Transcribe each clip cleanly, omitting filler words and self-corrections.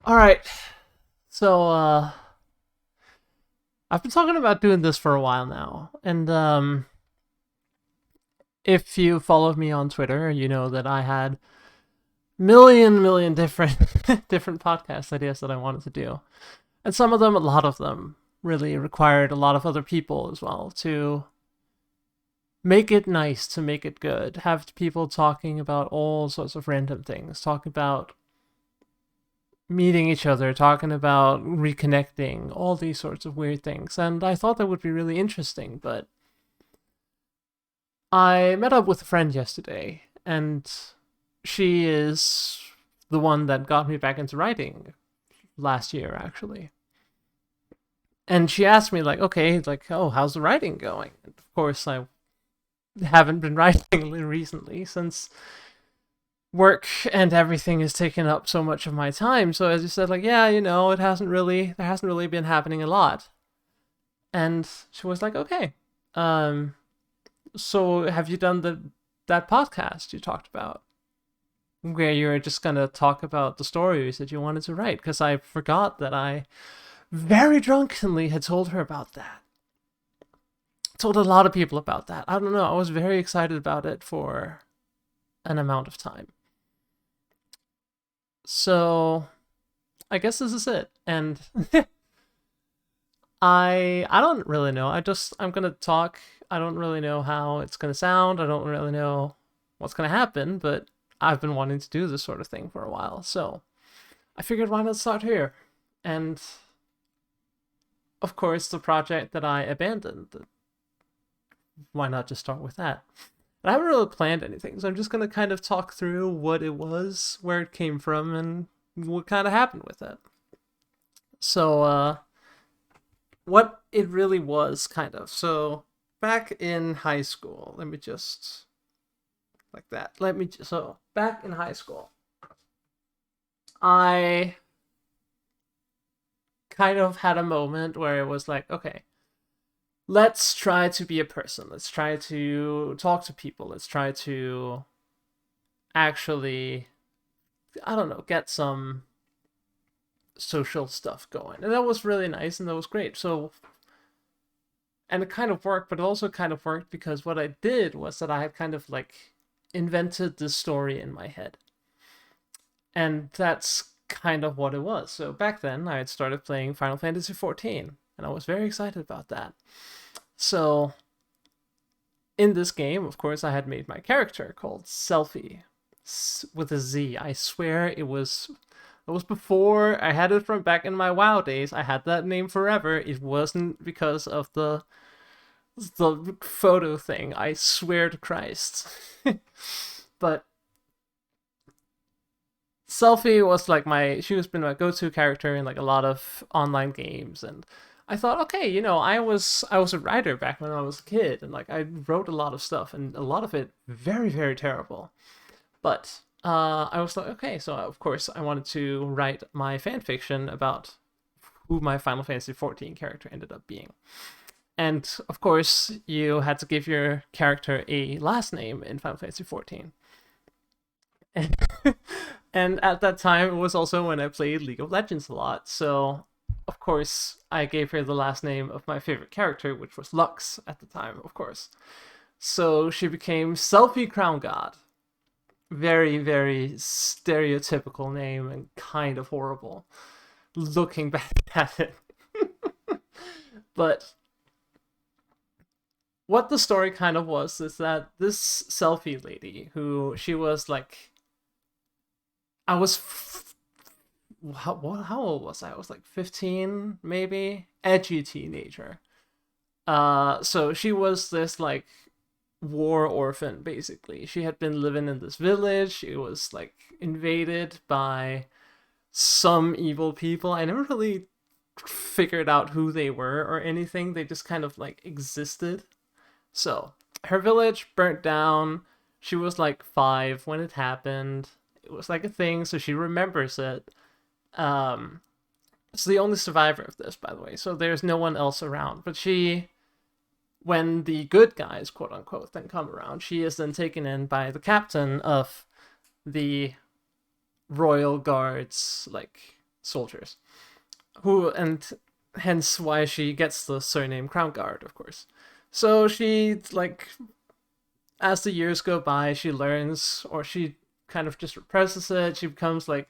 All right. So I've been talking about doing this for a while now. And if you follow me on Twitter, you know that I had million different different podcast ideas that I wanted to do. And some of them, a lot of them really required a lot of other people as well to make it nice, to make it good. Have people talking about all sorts of random things, talk about meeting each other, talking about reconnecting, all these sorts of weird things. And I thought that would be really interesting, but I met up with a friend yesterday, and she is the one that got me back into writing last year, actually. And she asked me, like, okay, like, oh, how's the writing going? And of course, I haven't been writing recently since work and everything has taken up so much of my time. So as you said, like, yeah, there hasn't really been happening a lot. And she was like, okay, um, so have you done that podcast you talked about, where you were just gonna talk about the stories that you wanted to write? Because I forgot that I very drunkenly had told her about that. Told a lot of people about that. I don't know. I was very excited about it for an amount of time. So I guess this is it. And I don't really know. I'm gonna talk. I don't really know how it's gonna sound. I don't really know what's gonna happen, but I've been wanting to do this sort of thing for a while. So I figured why not start here? And of course the project that I abandoned, why not just start with that? I haven't really planned anything, so I'm just gonna kind of talk through what it was, where it came from, and what kind of happened with it. So, what it really was, kind of. So, back in high school, let me just like that. So back in high school, I kind of had a moment where it was like, okay, let's try to be a person. Let's try to talk to people. Let's try to actually, I don't know, get some social stuff going. And that was really nice and that was great. So, and it kind of worked, but it also kind of worked because what I did was that I had kind of like invented this story in my head. And that's kind of what it was. So back then, I had started playing Final Fantasy XIV, and I was very excited about that. So in this game, of course, I had made my character called Selfie with a Z. I swear it was before I had it from back in my WoW days. I had that name forever. It wasn't because of the photo thing. I swear to Christ. But Selfie was like she was been my go-to character in like a lot of online games, and I thought, okay, I was a writer back when I was a kid, and like I wrote a lot of stuff, and a lot of it very terrible. But I was like, okay, so of course I wanted to write my fan fiction about who my Final Fantasy XIV character ended up being. And of course, you had to give your character a last name in Final Fantasy XIV. And, and at that time, it was also when I played League of Legends a lot. So, of course, I gave her the last name of my favorite character, which was Lux at the time, of course. So she became Selfie Crownguarde. Very stereotypical name and kind of horrible looking back at it. But what the story kind of was is that this selfie lady, who she was like, I was how old was I? I was like 15, maybe, edgy teenager. So she was this like war orphan basically. She had been living in this village. She was like invaded by some evil people. I never really figured out who they were or anything. They just kind of like existed. So her village burnt down. She was like 5 when it happened. It was like a thing, so she remembers it. Um, it's the only survivor of this, by the way. So there's no one else around. But when the good guys, quote unquote, then come around, she is then taken in by the captain of the royal guards, like soldiers, who and hence why she gets the surname Crownguarde, of course. So she like as the years go by, she learns, or she kind of just represses it. She becomes like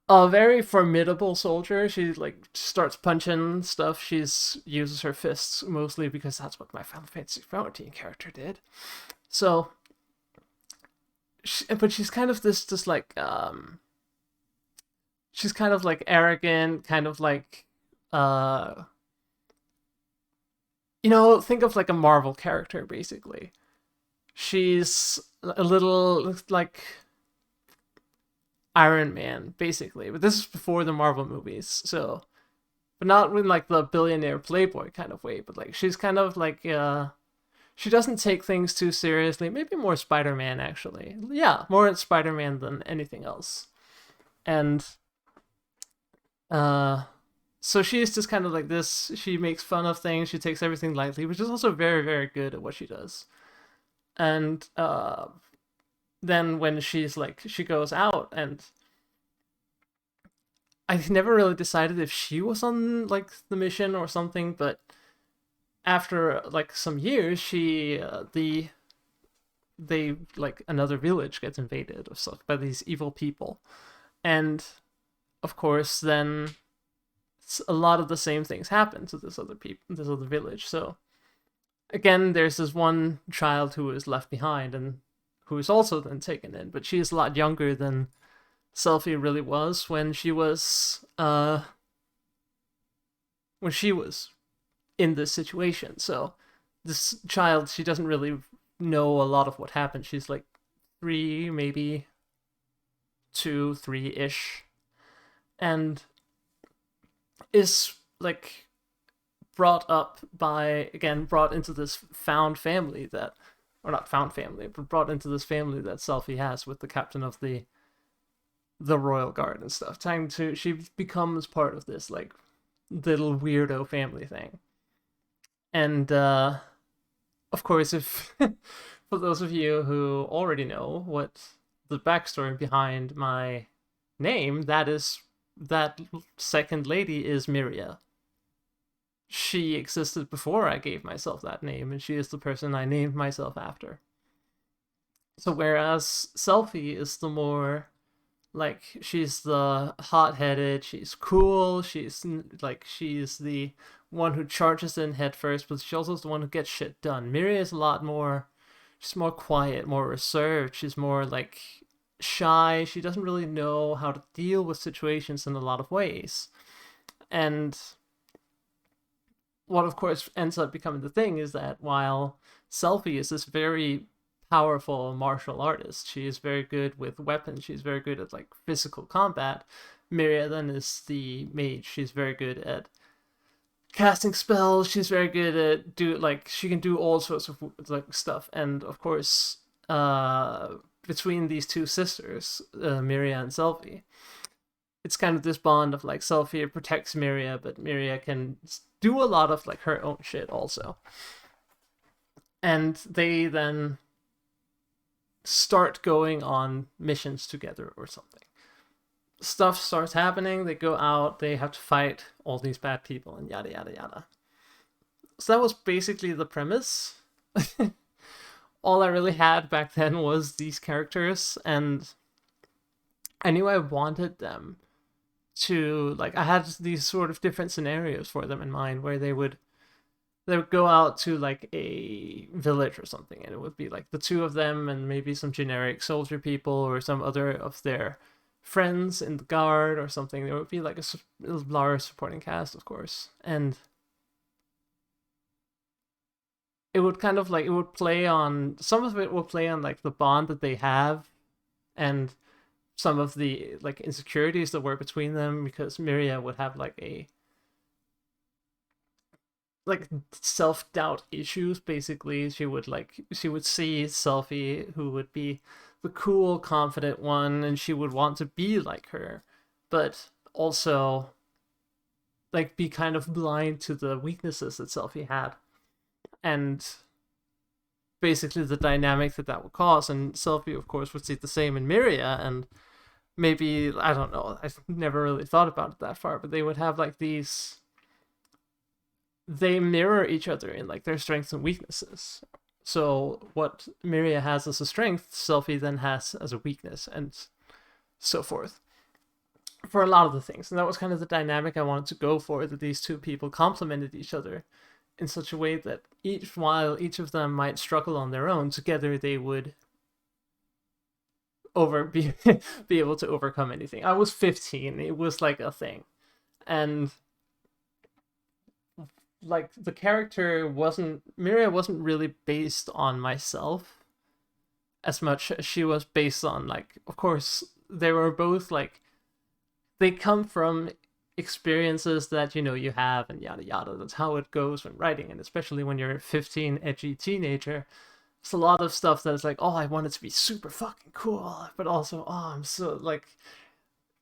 a very formidable soldier. She like starts punching stuff. She's uses her fists mostly because that's what my Final Fantasy 14 character did. So, but she's kind of this like she's kind of like arrogant, kind of like uh think of like a Marvel character basically. She's a little like Iron Man, basically. But this is before the Marvel movies, so but not in like the billionaire playboy kind of way, but like she's kind of like she doesn't take things too seriously. Maybe more Spider-Man actually. Yeah, more Spider-Man than anything else. And uh so she's just kind of like this. She makes fun of things, she takes everything lightly, which is also very, very good at what she does. And then when she's like she goes out, and I never really decided if she was on like the mission or something, but after like some years, she they like another village gets invaded or stuff by these evil people, and of course then a lot of the same things happen to this other village. So again, there's this one child who is left behind and who is also then taken in, but she is a lot younger than Selphie really was when she was in this situation. So this child, she doesn't really know a lot of what happened. She's like 3, maybe 2, 3-ish, and is like brought into this found family that, or not found family, but brought into this family that Selphie has with the captain of the royal guard and stuff. She becomes part of this like little weirdo family thing. And of course, if for those of you who already know what the backstory behind my name, that second lady is Miria. She existed before I gave myself that name, and she is the person I named myself after. So whereas Selphie is the more like, she's the hot-headed, she's cool, she's the one who charges in head first, but she's also the one who gets shit done. Miria is a lot more, she's more quiet, more reserved, she's more like shy, she doesn't really know how to deal with situations in a lot of ways. And what of course ends up becoming the thing is that while Selphie is this very powerful martial artist, she is very good with weapons, she's very good at like physical combat, Miria then is the mage. She's very good at casting spells, she's very good at she can do all sorts of like stuff. And of course between these two sisters, Miria and Selphie, it's kind of this bond of like Selphie protects Miria, but Miria can do a lot of like her own shit also. And they then start going on missions together or something. Stuff starts happening, they go out, they have to fight all these bad people, and yada yada yada. So that was basically the premise. All I really had back then was these characters, and I knew I wanted them to, like, I had these sort of different scenarios for them in mind where they would go out to like a village or something, and it would be like the two of them and maybe some generic soldier people or some other of their friends in the guard or something. There would be like a large supporting cast, of course, and it would kind of like, it would play on, some of it will play on like the bond that they have and some of the like insecurities that were between them, because Miria would have like a like self-doubt issues basically. She would see Selphie, who would be the cool confident one, and she would want to be like her, but also like be kind of blind to the weaknesses that Selphie had, and basically the dynamic that would cause. And Selphie of course would see the same in Miria, and maybe, I don't know, I never really thought about it that far, but they would have like these, they mirror each other in like their strengths and weaknesses. So what Miria has as a strength, Selphie then has as a weakness, and so forth for a lot of the things. And that was kind of the dynamic I wanted to go for, that these two people complemented each other in such a way that while each of them might struggle on their own, together they would be be able to overcome anything. I was 15. It was like a thing. And like the character wasn't Miria wasn't really based on myself as much as she was based on, like, of course they were both like, they come from experiences that you have, and yada yada. That's how it goes when writing, and especially when you're a 15 edgy teenager. It's a lot of stuff that is like, oh, I want it to be super fucking cool, but also, oh, I'm so like,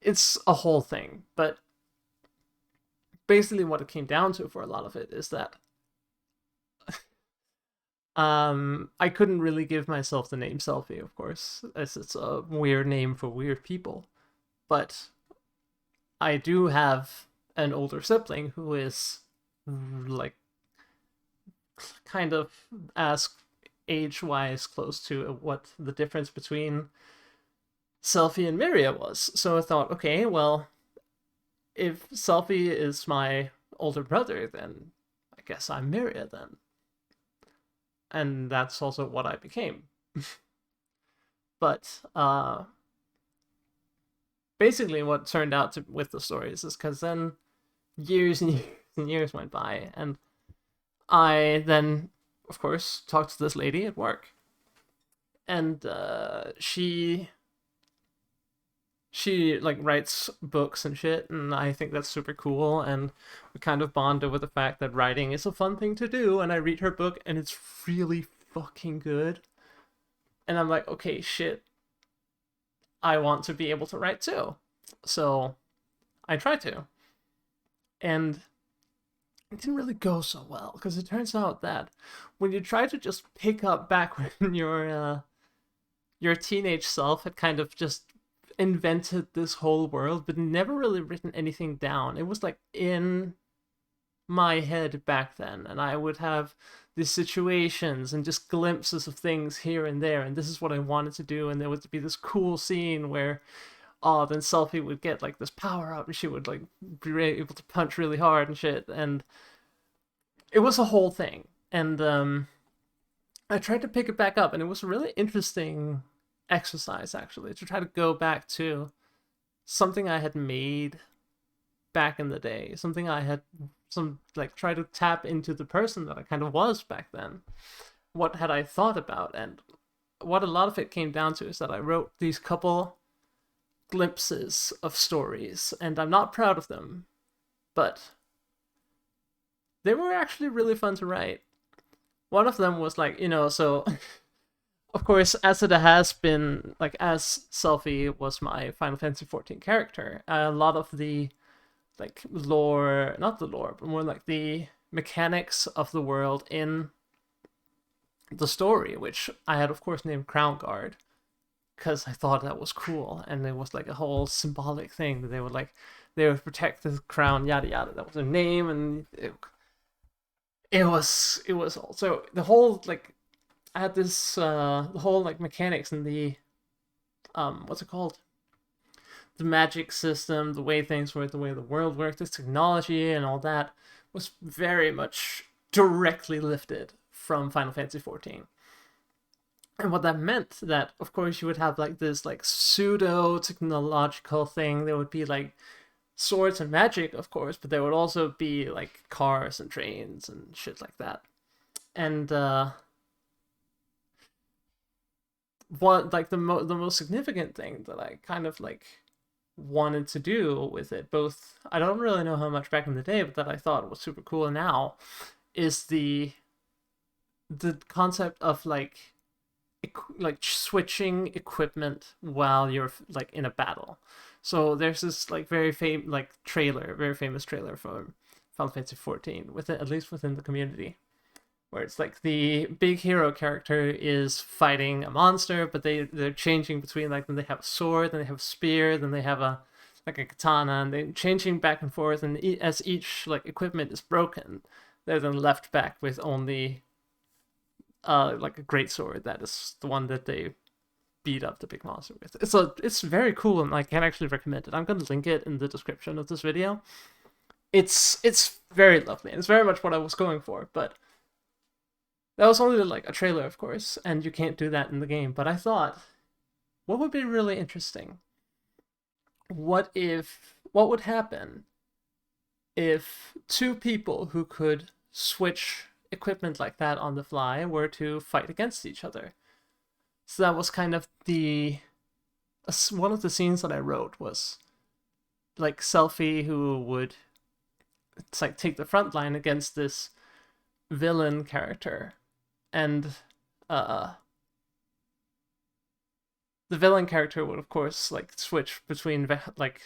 it's a whole thing. But basically what it came down to for a lot of it is that I couldn't really give myself the name Selphie, of course, as it's a weird name for weird people. But I do have an older sibling who is like kind of as age-wise close to what the difference between Selphie and Miria was. So I thought, okay, well, if Selphie is my older brother, then I guess I'm Miria then. And that's also what I became. But basically what turned out to with the stories is because then years and years and years went by, and I then, of course, talked to this lady at work, and she like writes books and shit, and I think that's super cool, and we kind of bond over the fact that writing is a fun thing to do, and I read her book and it's really fucking good, and I'm like, okay, shit, I want to be able to write too. So I tried to, and it didn't really go so well, because it turns out that when you try to just pick up back when your teenage self had kind of just invented this whole world but never really written anything down. It was like in my head back then, and I would have these situations and just glimpses of things here and there, and this is what I wanted to do, and there would be this cool scene where then Selphie would get like this power up and she would like be able to punch really hard and shit, and it was a whole thing. And I tried to pick it back up, and it was a really interesting exercise actually to try to go back to something I had made back in the day, something I had try to tap into the person that I kind of was back then. What had I thought about? And what a lot of it came down to is that I wrote these couple glimpses of stories, and I'm not proud of them, but they were actually really fun to write. One of them was like, so of course, as it has been, like, as Selphie was my Final Fantasy XIV character, a lot of the like lore, not the lore, but more like the mechanics of the world in the story, which I had of course named Crownguarde, because I thought that was cool, and it was like a whole symbolic thing that they would protect the crown, yada yada. That was their name, and it was also the whole like, I had this the whole like mechanics and the what's it called, the magic system, the way things work, the way the world worked, this technology and all that was very much directly lifted from Final Fantasy XIV. And what that meant, that of course you would have like this like pseudo technological thing. There would be like swords and magic, of course, but there would also be like cars and trains and shit like that. And what like the most significant thing that I kind of like wanted to do with it, both, I don't really know how much back in the day, but that I thought was super cool now, is the concept of like switching equipment while you're like in a battle. So there's this like very famous trailer from Final Fantasy XIV, within, at least within the community, where it's like the big hero character is fighting a monster, but they're changing between, like, then they have a sword, then they have a spear, then they have a like a katana, and they're changing back and forth, and as each like equipment is broken, they're then left back with only like a great sword that is the one that they beat up the big monster with. It's very cool, and I can actually recommend it. I'm gonna link it in the description of this video. It's very lovely, and it's very much what I was going for, but that was only like a trailer, of course, and you can't do that in the game. But I thought, what would be really interesting? What would happen if two people who could switch equipment like that on the fly were to fight against each other? So that was kind of one of the scenes that I wrote was like Selphie, who would, it's like, take the front line against this villain character, and the villain character would, of course, like switch between like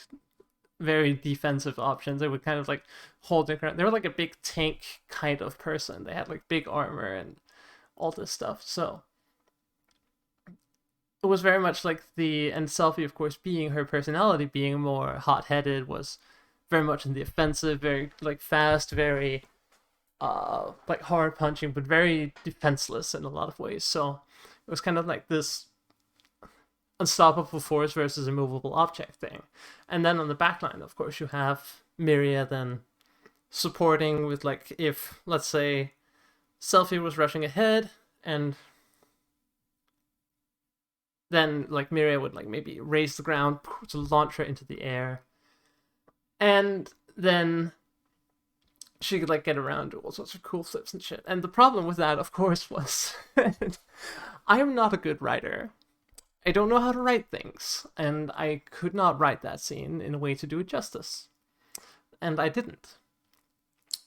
very defensive options. They would kind of like hold their ground. They were like a big tank kind of person. They had like big armor and all this stuff. So it was very much like and Selphie, of course, being her personality, being more hot-headed, was very much in the offensive, very like fast, very like hard punching, but very defenseless in a lot of ways. So it was kind of like this unstoppable force versus immovable object thing. And then on the backline, of course, you have Miria then supporting with, like, if, let's say, Selphie was rushing ahead, and then, like, Miria would, like, maybe raise the ground to launch her into the air. And then she could, like, get around, do all sorts of cool flips and shit. And the problem with that, of course, was I am not a good writer. I don't know how to write things, and I could not write that scene in a way to do it justice. And I didn't.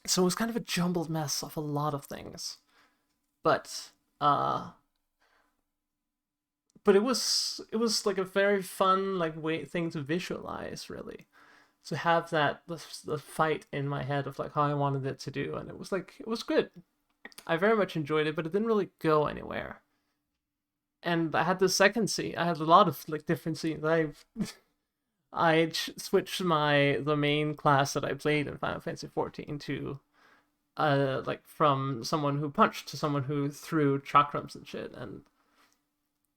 So it was kind of a jumbled mess of a lot of things. But it was like a very fun, like, thing to visualize, really. To have the fight in my head of like how I wanted it to do, and it was good. I very much enjoyed it, but it didn't really go anywhere. And I had the second scene. I had a lot of like different scenes. I switched the main class that I played in Final Fantasy 14 to like from someone who punched to someone who threw chakrams and shit and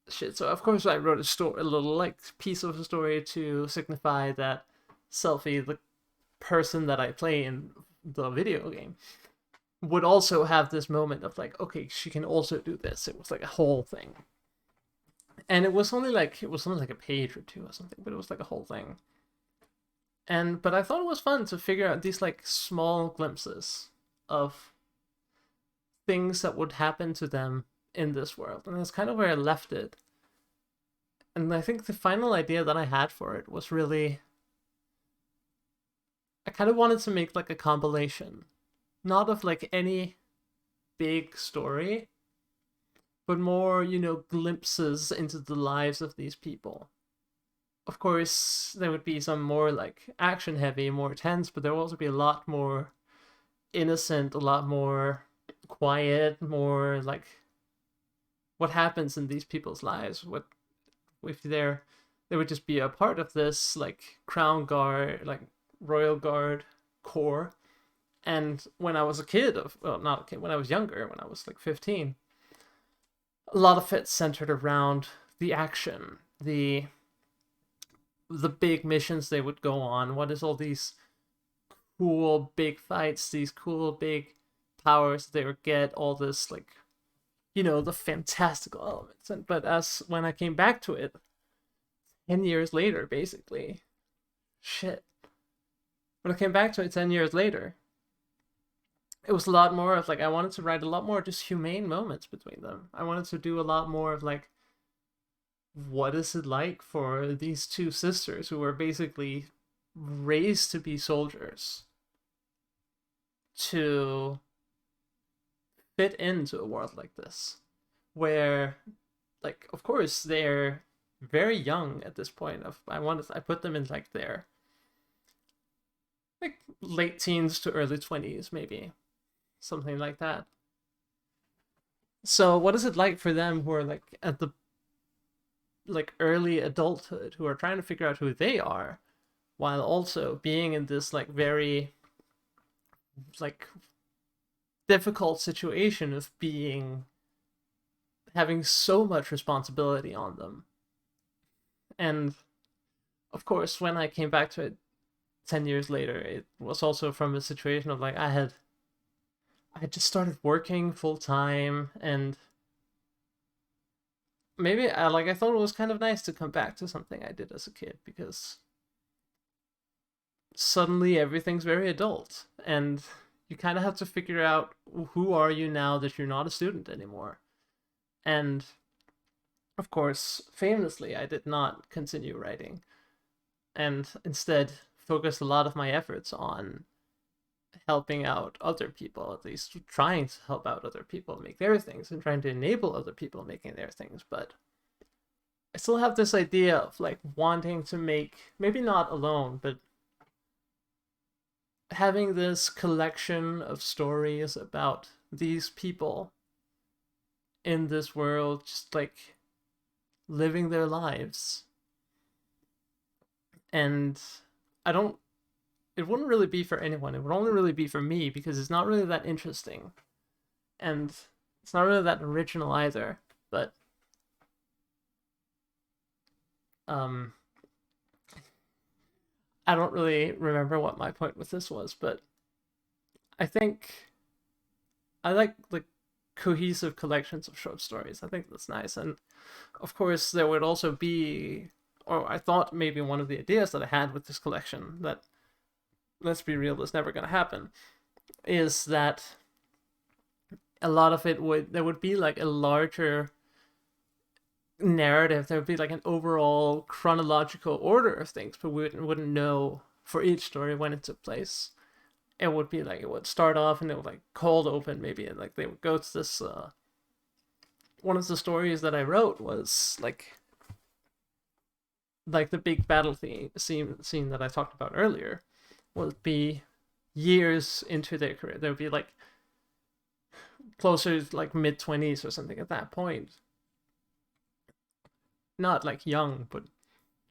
shit. So of course I wrote a little like piece of a story to signify that Selphie, the person that I play in the video game, would also have this moment of like, okay, she can also do this. It was like a whole thing. And it was only like a page or two or something, but it was like a whole thing. But I thought it was fun to figure out these like small glimpses of things that would happen to them in this world. And that's kind of where I left it. And I think the final idea that I had for it was really, I kind of wanted to make like a compilation, not of like any big story, but more, glimpses into the lives of these people. Of course, there would be some more like action heavy, more tense, but there will also be a lot more innocent, a lot more quiet, more like what happens in these people's lives. What if they would just be a part of this like Crownguarde, like Royal Guard corps. And when I was a kid, not a kid, when I was younger, when I was like 15, a lot of it centered around the action, the big missions they would go on. What is all these cool big fights, these cool big powers they would get, all this like, the fantastical elements. But when I came back to it 10 years later, basically, when I came back to it 10 years later, it was a lot more of like, I wanted to write a lot more just humane moments between them. I wanted to do a lot more of like, what is it like for these two sisters who were basically raised to be soldiers to fit into a world like this, where, like, of course they're very young at this point. I put them in like their like late teens to early 20s, maybe something like that. So what is it like for them who are like at the like early adulthood, who are trying to figure out who they are, while also being in this like very like difficult situation of being having so much responsibility on them. And of course, when I came back to it 10 years later, it was also from a situation of like I had just started working full time, and maybe I thought it was kind of nice to come back to something I did as a kid, because suddenly everything's very adult, and you kind of have to figure out who are you now that you're not a student anymore. And of course, famously, I did not continue writing, and instead focused a lot of my efforts on helping out other people, at least trying to help out other people make their things and trying to enable other people making their things. But I still have this idea of like wanting to make, maybe not alone, but having this collection of stories about these people in this world, just like living their lives. And I don't, it wouldn't really be for anyone. It would only really be for me, because it's not really that interesting. And it's not really that original either. But um I don't really remember what my point with this was, but I think I like cohesive collections of short stories. I think that's nice. And of course there would also be, or I thought maybe one of the ideas that I had with this collection, that, let's be real, is never going to happen, is that a lot of it would, there would be like a larger narrative. There would be like an overall chronological order of things, but we wouldn't know for each story when it took place. It would be like, it would start off and it would like cold open maybe, and like they would go to this one of the stories that I wrote was like the big battle scene that I talked about earlier would be years into their career. There would be like closer to like mid-20s or something at that point. Not like young, but,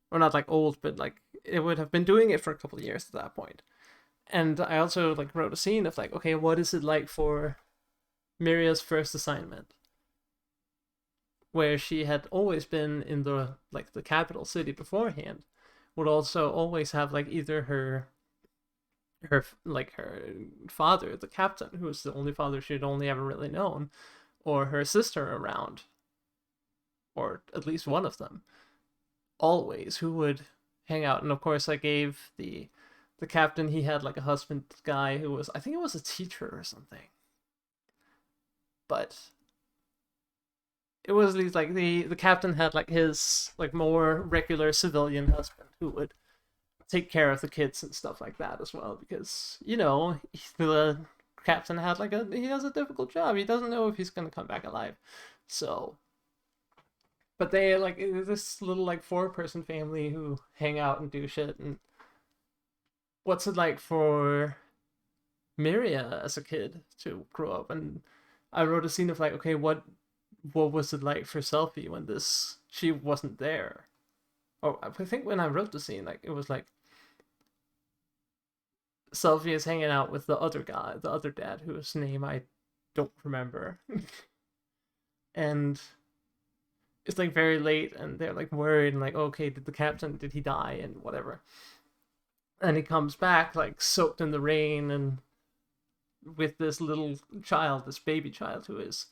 or not like old, but like it would have been doing it for a couple of years at that point. And I also like wrote a scene of like, okay, what is it like for Miria's first assignment, where she had always been in the like the capital city beforehand, would also always have like either her father, the captain, who was the only father she'd only ever really known, or her sister around, or at least one of them, always, who would hang out. And of course I gave the captain, he had like a husband guy who was, I think it was a teacher or something, but it was these like the captain had like his like more regular civilian husband who would take care of the kids and stuff like that as well, because the captain had like he has a difficult job. He doesn't know if he's gonna come back alive. So, but they like this little like 4-person family who hang out and do shit. And what's it like for Miria as a kid to grow up? And I wrote a scene of like, okay, what was it like for Selfie when this she wasn't there? Oh, I think when I wrote the scene, like it was like Selfie is hanging out with the other guy, the other dad, whose name I don't remember, and it's like very late, and they're like worried and like, okay, did the captain, did he die and whatever? And he comes back like soaked in the rain and with this little child, this baby child who is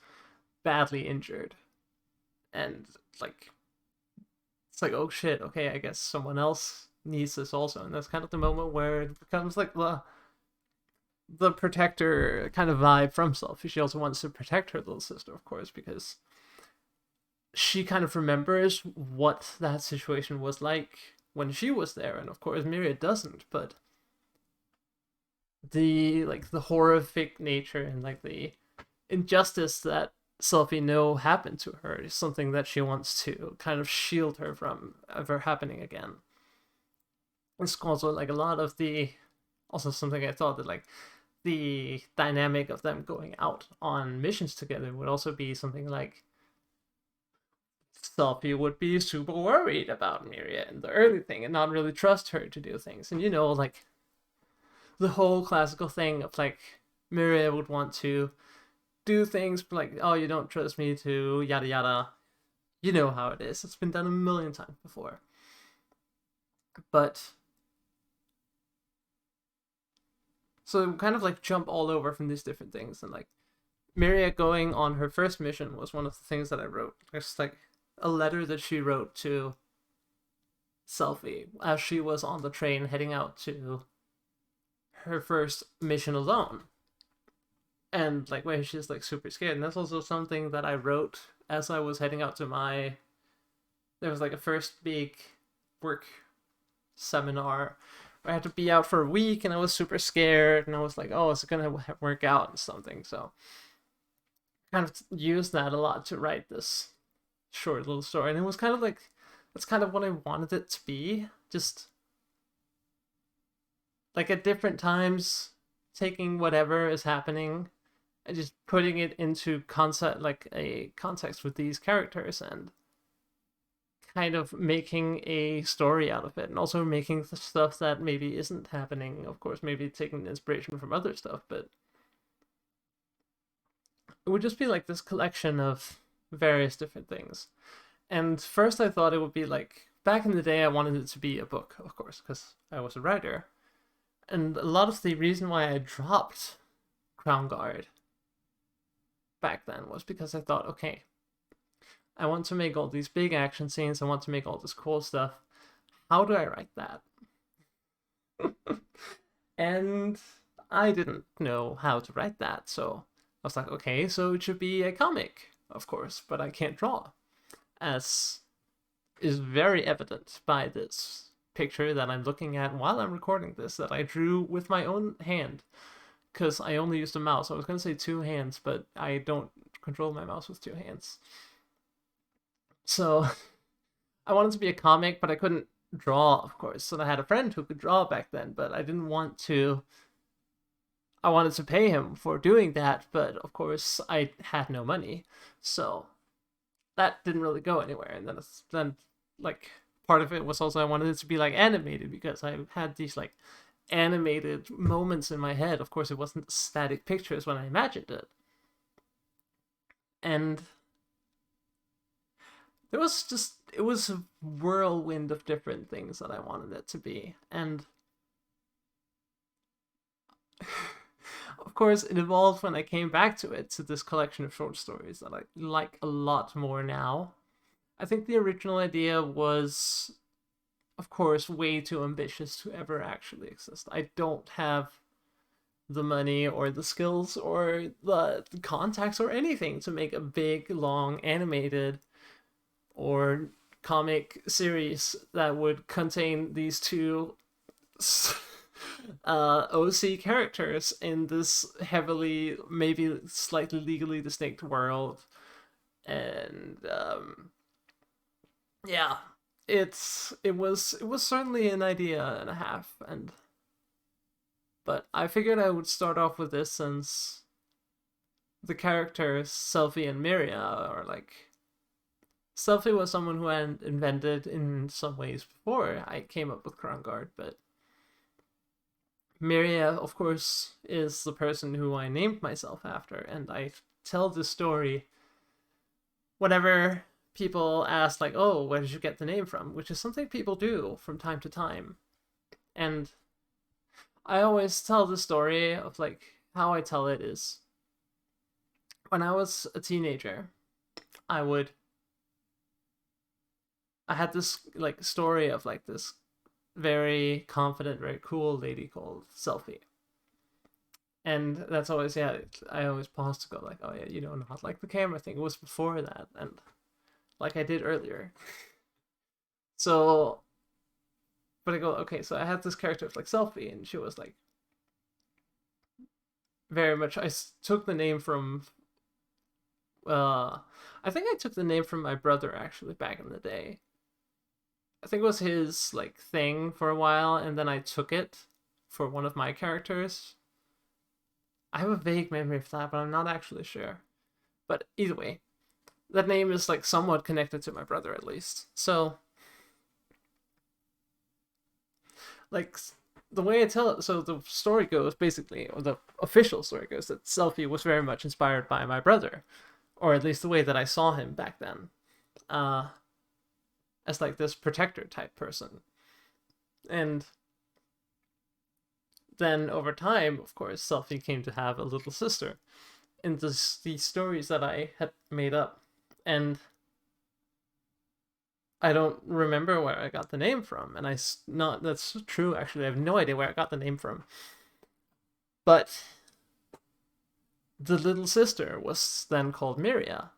badly injured, and like it's like, oh shit, okay, I guess someone else needs this also. And that's kind of the moment where it becomes like the protector kind of vibe from Selfie. She also wants to protect her little sister, of course, because she kind of remembers what that situation was like when she was there, and of course Miria doesn't. But the horrific nature and like the injustice that Selfie know happened to her is something that she wants to kind of shield her from ever happening again. It's also like a lot of the, also something I thought that like the dynamic of them going out on missions together would also be something like Selfie would be super worried about Miria in the early thing and not really trust her to do things. And like the whole classical thing of like Miria would want to do things like, oh, you don't trust me to yada yada. You know how it is. It's been done a million times before. But so kind of like jump all over from these different things, and like Miria going on her first mission was one of the things that I wrote. It's like a letter that she wrote to Selfie as she was on the train heading out to her first mission alone. And like where she's like super scared. And that's also something that I wrote as I was heading out to there was like a first big work seminar where I had to be out for a week, and I was super scared, and I was like, oh, is it gonna work out and something? So kind of used that a lot to write this short little story. And it was kind of like, that's kind of what I wanted it to be. Just like at different times, taking whatever is happening and just putting it into concept, like a context with these characters, and kind of making a story out of it, and also making the stuff that maybe isn't happening, of course, maybe taking inspiration from other stuff, but it would just be like this collection of various different things. And first I thought it would be like, back in the day I wanted it to be a book, of course, because I was a writer. And a lot of the reason why I dropped Crownguarde back then was because I thought, okay, I want to make all these big action scenes, I want to make all this cool stuff. How do I write that? And I didn't know how to write that, so I was like, okay, so it should be a comic, of course, but I can't draw, as is very evident by this picture that I'm looking at while I'm recording this, that I drew with my own hand, because I only used a mouse. I was going to say two hands, but I don't control my mouse with two hands. So I wanted to be a comic, but I couldn't draw, of course. So I had a friend who could draw back then, but I didn't want to. I wanted to pay him for doing that, but of course I had no money. So that didn't really go anywhere. And then like part of it was also I wanted it to be like animated, because I had these like animated moments in my head. Of course, it wasn't static pictures when I imagined it. And it was a whirlwind of different things that I wanted it to be. And of course, it evolved when I came back to this collection of short stories that I like a lot more now. I think the original idea was, of course, way too ambitious to ever actually exist. I don't have the money or the skills or the contacts or anything to make a big, long, animated or comic series that would contain these two OC characters in this heavily, maybe slightly legally distinct world. And yeah, it was certainly an idea and a half, but I figured I would start off with this, since the characters Selfie and Miria are like, Selfie was someone who I had invented in some ways before I came up with Crownguarde, but Miria, of course, is the person who I named myself after, and I tell this story whenever people ask, like, oh, where did you get the name from? Which is something people do from time to time. And I always tell the story of, like, how I tell it is, when I was a teenager, I had this, like, story of, like, this very confident, very cool lady called Selfie. And that's always, yeah, I always pause to go, like, oh, yeah, not like the camera thing. It was before that, and like I did earlier. So, but I go, okay, so I had this character of, like, Selfie, and she was, like, very much, I took the name from, I think I took the name from my brother, actually, back in the day. I think it was his, like, thing for a while, and then I took it for one of my characters. I have a vague memory of that, but I'm not actually sure. But either way, that name is like somewhat connected to my brother at least. So like the way I tell it, so the story goes basically, or the official story goes, that Selfie was very much inspired by my brother, or at least the way that I saw him back then, uh, as like this protector type person. And then over time, of course, Selfie came to have a little sister in these stories that I had made up. And I don't remember where I got the name from, and not that's true actually. I have no idea where I got the name from. But the little sister was then called Miria,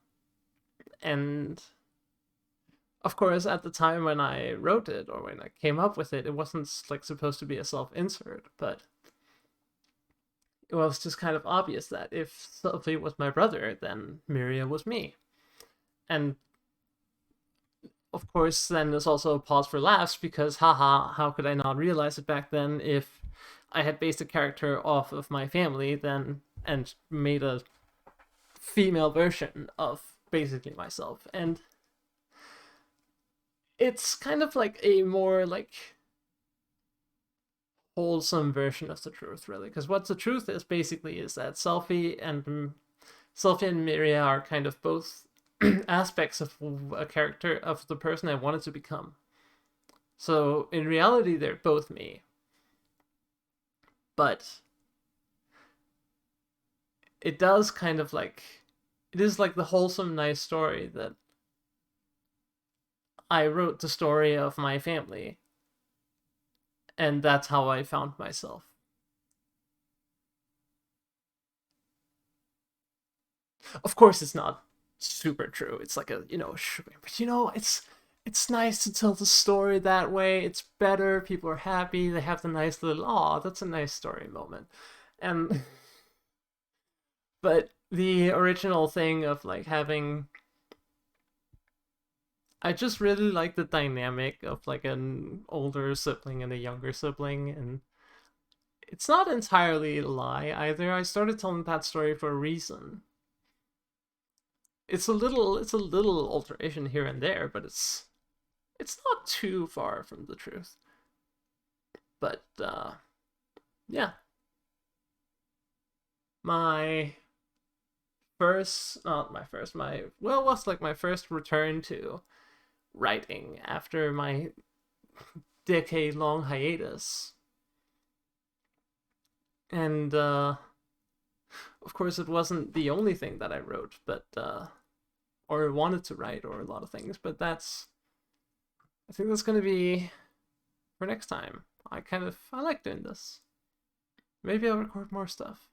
and of course, at the time when I wrote it or when I came up with it, it wasn't like supposed to be a self-insert, but it was just kind of obvious that if Sophie was my brother, then Miria was me. And of course, then there's also a pause for laughs because, haha, how could I not realize it back then if I had based a character off of my family then and made a female version of basically myself. And it's kind of like a more like wholesome version of the truth, really, because what the truth is basically is that Selfie and Miria are kind of both aspects of a character of the person I wanted to become. So in reality, they're both me, but it does kind of like it is like the wholesome, nice story that I wrote the story of my family, and that's how I found myself. Of course, it's not super true. It's like a but it's nice to tell the story that way. It's better. People are happy. They have the nice little that's a nice story moment, and but the original thing of like having I just really like the dynamic of like an older sibling and a younger sibling, and it's not entirely a lie either. I started telling that story for a reason. It's a little alteration here and there, but it's not too far from the truth. But yeah, my first, not my first, my well, was like my first return to writing after my decade-long hiatus, and of course, it wasn't the only thing that I wrote, but or wanted to write, or a lot of things. But I think that's gonna be for next time. I like doing this. Maybe I'll record more stuff.